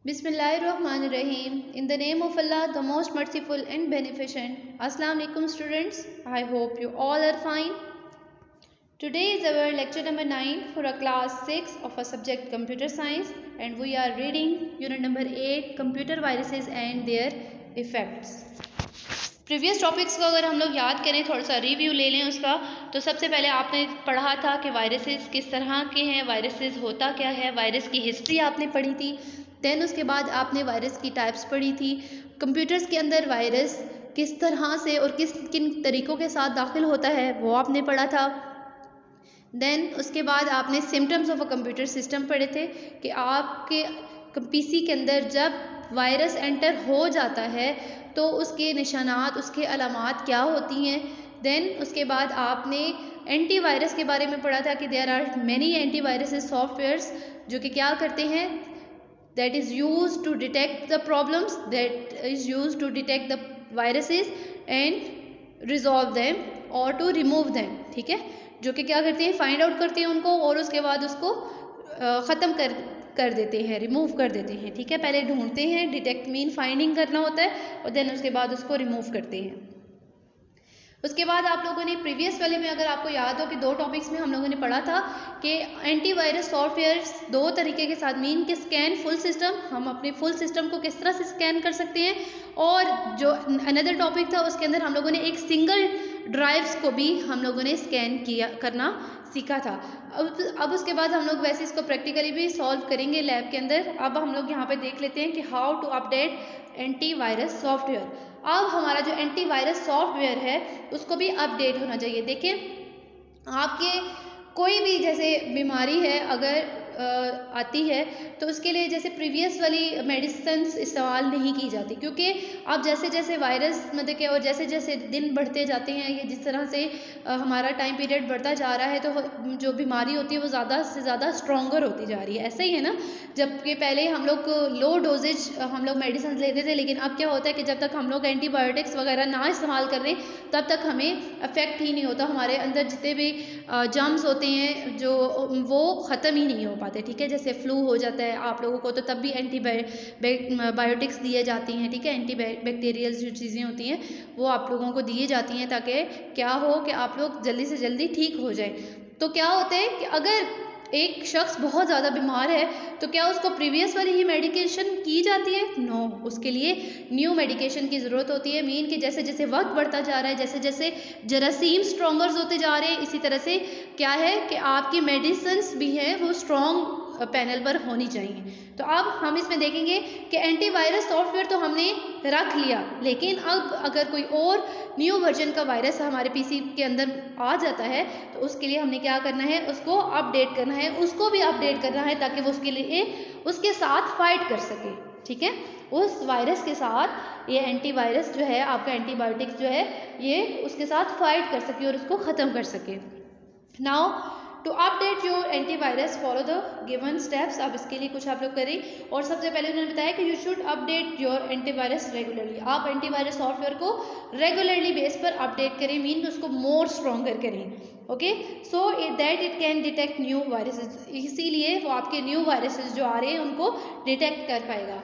Bismillahirrahmanirrahim. In the name of Allah, the most merciful and beneficent. Assalamu alaikum students. I hope you all are fine. Today is our lecture number 9 for a class 6 of a subject computer science, and we are reading unit number 8 computer viruses and their effects. Previous topics को अगर हम लोग याद करें, थोड़ा सा review ले लें उसका, तो सबसे पहले आपने पढ़ा था कि वायरसेस किस तरह के हैं, वायरसेस होता क्या है, वायरस की हिस्ट्री आपने पढ़ी थी। देन उसके बाद आपने वायरस की टाइप्स पढ़ी थी, कंप्यूटर्स के अंदर वायरस किस तरह से और किन तरीक़ों के साथ दाखिल होता है वो आपने पढ़ा था। देन उसके बाद आपने symptoms of a computer system पढ़े थे कि आपके पीसी के अंदर जब वायरस एंटर हो जाता है तो उसके निशानात, उसके अलामात क्या होती हैं। देन उसके बाद आपने एंटीवायरस के बारे में पढ़ा था कि there are many antivirus softwares जो कि क्या करते हैं, that is use to detect the problems, that is use to detect the viruses and resolve them और टू रिमूव देम। ठीक है, जो कि क्या करते हैं, फाइंड आउट करते हैं उनको और उसके बाद उसको ख़त्म कर देते हैं, रिमूव कर देते हैं। ठीक है, पहले ढूंढते हैं, डिटेक्ट मीन फाइंडिंग करना होता है, और देन उसके बाद उसको रिमूव करते हैं। उसके बाद आप लोगों ने प्रीवियस वाले में, अगर आपको याद हो कि 2 टॉपिक्स में हम लोगों ने पढ़ा था कि एंटीवायरस सॉफ्टवेयर्स 2 तरीके के साथ, मीन के स्कैन फुल सिस्टम, हम अपने फुल सिस्टम को किस तरह से स्कैन कर सकते हैं, और जो अनदर टॉपिक था उसके अंदर हम लोगों ने एक सिंगल ड्राइव्स को भी हम लोगों ने स्कैन करना सीखा था। अब उसके बाद हम लोग वैसे इसको प्रैक्टिकली भी सॉल्व करेंगे लैब के अंदर। अब हम लोग यहाँ पे देख लेते हैं कि how to update antivirus software. अब हमारा जो एंटीवायरस सॉफ्टवेयर है उसको भी अपडेट होना चाहिए। देखिए, आपके कोई भी जैसे बीमारी है अगर आती है तो उसके लिए जैसे प्रीवियस वाली मेडिसिन इस्तेमाल नहीं की जाती, क्योंकि अब जैसे जैसे वायरस मतलब के और जैसे जैसे दिन बढ़ते जाते हैं, ये जिस तरह से हमारा टाइम पीरियड बढ़ता जा रहा है तो जो बीमारी होती है वो ज़्यादा से ज़्यादा स्ट्रॉन्गर होती जा रही है। ऐसा ही है ना, जबकि पहले हम लोग लो डोजेज हम लोग मेडिसिन लेते थे, लेकिन अब क्या होता है कि जब तक हम लोग एंटीबायोटिक्स वगैरह ना इस्तेमाल कर रहे तब तक हमें अफेक्ट ही नहीं होता, हमारे अंदर जितने भी जर्म्स होते हैं जो वो ख़त्म ही नहीं हो पाते। ठीक है, जैसे फ्लू हो जाता है आप लोगों को तो तब भी एंटीबायोटिक्स दिए जाती हैं। ठीक है, एंटीबैक्टीरियल जो चीज़ें होती हैं वो आप लोगों को दी जाती हैं ताकि क्या हो कि आप लोग जल्दी से जल्दी ठीक हो जाए। तो क्या होता है कि अगर एक शख्स बहुत ज़्यादा बीमार है तो क्या उसको प्रीवियस वाली ही मेडिकेशन की जाती है? नो, उसके लिए न्यू मेडिकेशन की ज़रूरत होती है। मीन कि जैसे जैसे वक्त बढ़ता जा रहा है, जैसे जैसे जरासीम स्ट्रॉन्गर होते जा रहे हैं, इसी तरह से क्या है कि आपकी मेडिसिन्स भी हैं वो स्ट्रॉन्ग पैनल पर होनी चाहिए। तो अब हम इसमें देखेंगे कि एंटीवायरस सॉफ्टवेयर तो हमने रख लिया, लेकिन अब अगर कोई और न्यू वर्जन का वायरस हमारे पीसी के अंदर आ जाता है तो उसके लिए हमने क्या करना है, उसको अपडेट करना है, उसको भी अपडेट करना है ताकि वो उसके लिए उसके साथ फाइट कर सके। ठीक है, उस वायरस के साथ ये एंटीवायरस जो है, आपका एंटीबायोटिक्स जो है, ये उसके साथ फाइट कर सके और उसको ख़त्म कर सके। Now to update your antivirus follow the given steps. अब इसके लिए कुछ आप लोग करें, और सबसे पहले उन्होंने बताया कि you should update your antivirus regularly. आप एंटीवायरस सॉफ्टवेयर को रेगुलरली बेस पर अपडेट करें, मीन उसको मोर स्ट्रॉन्गर करें। Okay, so that it can detect new viruses, इसीलिए वो आपके न्यू वायरसेस जो आ रहे हैं उनको डिटेक्ट कर पाएगा।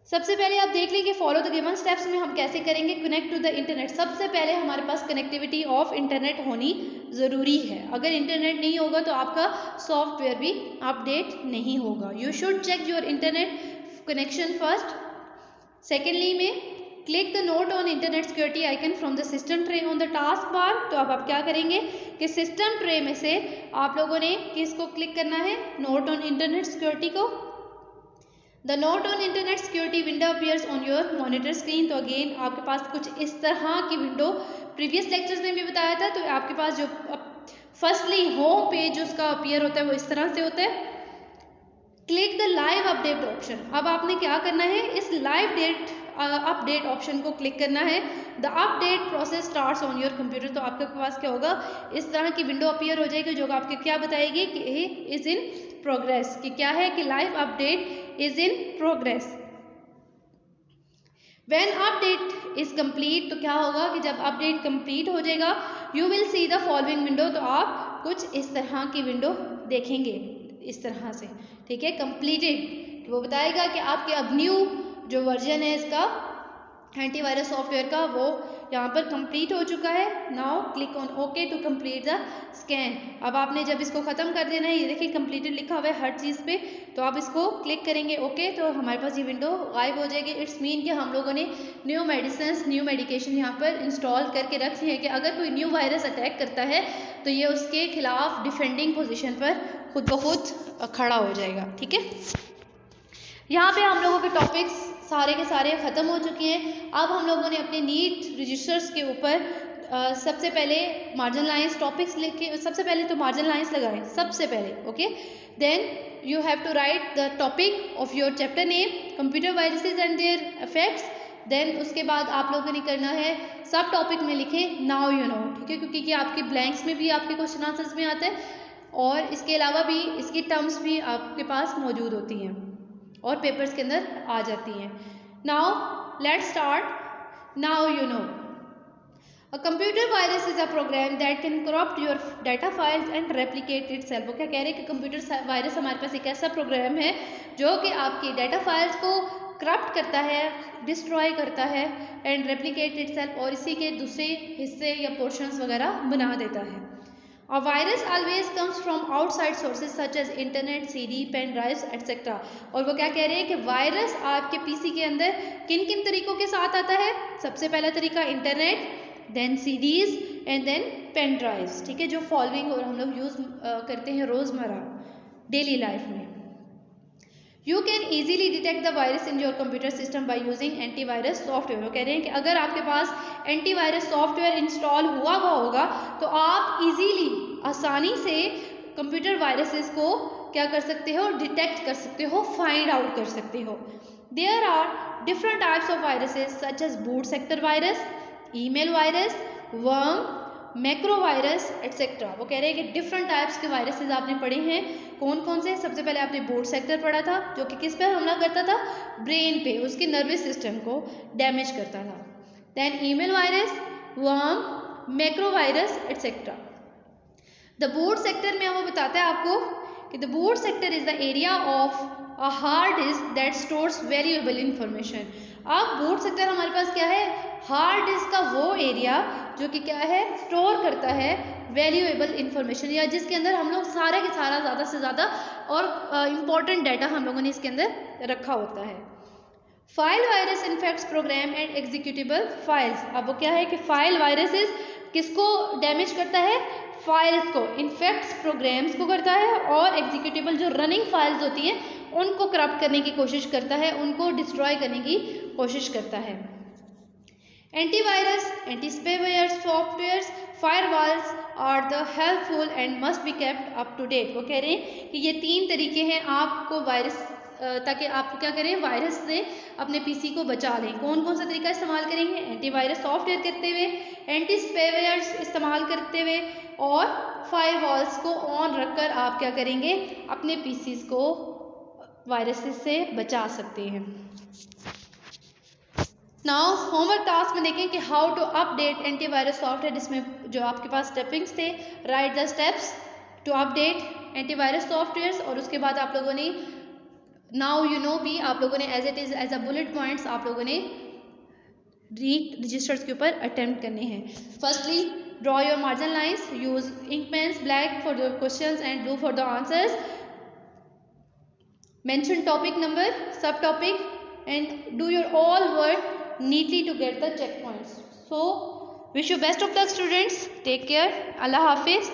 सबसे पहले आप देख लें कि फॉलो द गिवन स्टेप्स में हम कैसे करेंगे। कनेक्ट टू द इंटरनेट, सबसे पहले हमारे पास कनेक्टिविटी ऑफ इंटरनेट होनी ज़रूरी है। अगर इंटरनेट नहीं होगा तो आपका सॉफ्टवेयर भी अपडेट नहीं होगा। You should check your internet connection first. Secondly में click the note on internet security icon from the system tray on the task bar. तो अब आप क्या करेंगे कि सिस्टम ट्रे में से आप लोगों ने किसको क्लिक करना है, नोट ऑन इंटरनेट सिक्योरिटी को। The note on internet security window appears on your monitor screen. तो अगेन आपके पास कुछ इस तरह की विंडो, प्रीवियस लेक्चर्स में भी बताया था, तो आपके पास जो फर्स्टली होम पेज उसका अपीयर होता है वो इस तरह से होता है। Click the live update option. अब आपने क्या करना है, इस लाइव डेट अपडेट ऑप्शन को क्लिक करना है। The update process starts on your computer. तो आपके पास क्या होगा, इस तरह की विंडो अपीयर हो जाएगी जो आपके क्या बताएगी कि इज इन प्रोग्रेस, कि क्या है कि live update is in progress. When update is complete, तो क्या होगा कि जब अपडेट कंप्लीट हो जाएगा, you will see the following window. तो आप कुछ इस तरह की विंडो देखेंगे, इस तरह से। ठीक है, कंप्लीटेड तो वो बताएगा कि आपके अब न्यू जो वर्जन है इसका एंटीवायरस सॉफ्टवेयर का वो यहाँ पर कंप्लीट हो चुका है। Now click on okay to complete the scan. अब आपने जब इसको ख़त्म कर देना है, ये देखिए कंप्लीटेड लिखा हुआ है हर चीज़ पे, तो आप इसको क्लिक करेंगे ओके, तो हमारे पास ये विंडो गायब हो जाएगी। इट्स मीन कि हम लोगों ने न्यू मेडिसिन न्यू मेडिकेशन यहाँ पर इंस्टॉल करके रखी है कि अगर कोई न्यू वायरस अटैक करता है तो ये उसके खिलाफ डिफेंडिंग पोजिशन पर खुद ब खुद खड़ा हो जाएगा। ठीक है, यहाँ पे हम लोगों के टॉपिक्स सारे के सारे ख़त्म हो चुके हैं। अब हम लोगों ने अपने नीट रजिस्टर्स के ऊपर सबसे पहले मार्जिन लाइंस टॉपिक्स लिखे, सबसे पहले तो मार्जिन लाइंस लगाएं सबसे पहले, okay. Then you have to write the topic of your chapter name, computer viruses and their effects. Then उसके बाद आप लोगों ने करना है सब टॉपिक में लिखे नाउ यू नो, ठीक है, क्योंकि ये आपके ब्लैंक्स में भी आपके क्वेश्चन आंसर्स में आता है और इसके अलावा भी इसकी टर्म्स भी आपके पास मौजूद होती हैं और पेपर्स के अंदर आ जाती हैं। Now let's start now you know. A computer virus is a program that can corrupt your data files and replicate itself. वो क्या कह रहे हैं कि कंप्यूटर वायरस हमारे पास एक ऐसा प्रोग्राम है जो कि आपकी डाटा फाइल्स को करप्ट करता है, डिस्ट्रॉय करता है एंड रेप्लिकेट इटसेल्फ, और इसी के दूसरे हिस्से या पोर्शंस वगैरह बना देता है। A virus always comes from outside sources such as internet, CD, pen drives, etc. और वो क्या कह रहे हैं कि वायरस आपके पीसी के अंदर किन किन तरीकों के साथ आता है। सबसे पहला तरीका internet, then CDs and then pen drives, ठीक है, जो फॉलोइंग और हम लोग यूज़ करते हैं रोज़मर्रा डेली लाइफ में। You can easily detect the virus in your computer system by using antivirus software। वो कह रहे हैं कि अगर आपके पास एंटीवायरस सॉफ्टवेयर इंस्टॉल हुआ होगा तो आप इजीली आसानी से कंप्यूटर वायरसेस को क्या कर सकते हो, डिटेक्ट कर सकते हो, फाइंड आउट कर सकते हो। There are different types of viruses such as boot sector virus, email virus, worm, macro virus etcetera. वो कह रहे हैं कि डिफरेंट टाइप्स के वायरसेस आपने पढ़े हैं, कौन कौन से। सबसे पहले आपने बूट सेक्टर पढ़ा था जो कि किस पर हमला करता था, ब्रेन पे, उसके नर्वस सिस्टम को डैमेज करता था। Then email virus, worm, macro virus etcetera. The boot sector में वो बताता है आपको कि the boot sector is the area of a hard disk that stores valuable information. अब बूट सेक्टर हमारे पास क्या है, हार्ड डिस्क का वो एरिया जो कि क्या है, स्टोर करता है वैल्यूएबल इंफॉर्मेशन, या जिसके अंदर हम लोग सारा के सारा ज़्यादा से ज़्यादा और इम्पॉर्टेंट डाटा हम लोगों ने इसके अंदर रखा होता है। File virus infects program and executable files. अब वो क्या है कि फाइल वायरसेस किसको डैमेज करता है, फाइल्स को, इन्फेक्ट्स प्रोग्राम्स को करता है, और एग्जीक्यूटेबल जो रनिंग फाइल्स होती हैं उनको करप्ट करने की कोशिश करता है, उनको डिस्ट्रॉय करने की कोशिश करता है। Antivirus, anti spyware softwares, firewalls are the helpful and must be kept up to date. वो कह रहे हैं कि ये 3 तरीके हैं आपको वायरस, ताकि आप क्या करें, वायरस से अपने पीसी को बचा लें। कौन कौन सा तरीका इस्तेमाल करेंगे, एंटीवायरस सॉफ्टवेयर करते हुए, एंटी स्पाइवेयर्स इस्तेमाल करते हुए, और फायरवॉल्स को ऑन रखकर आप क्या करेंगे, अपने पीसीज को वायरसेस से बचा सकते हैं। नाउ होमवर्क टास्क में देखें कि how to update antivirus software, जिसमें जो आपके पास स्टेपिंग्स थे, right the steps to update antivirus software, और उसके बाद आप लोगों ने नाउ यू नो भी आप लोगों ने as it is as a bullet points आप लोगों ने रीड रजिस्टर्स के ऊपर अटेम्प्ट करने हैं। Firstly draw your margin lines, use ink pens, black for the questions and blue for the answers, mention topic number, subtopic, and do your all work neatly to get the checkpoints. So wish you best of luck students. Take care. Allah Hafiz.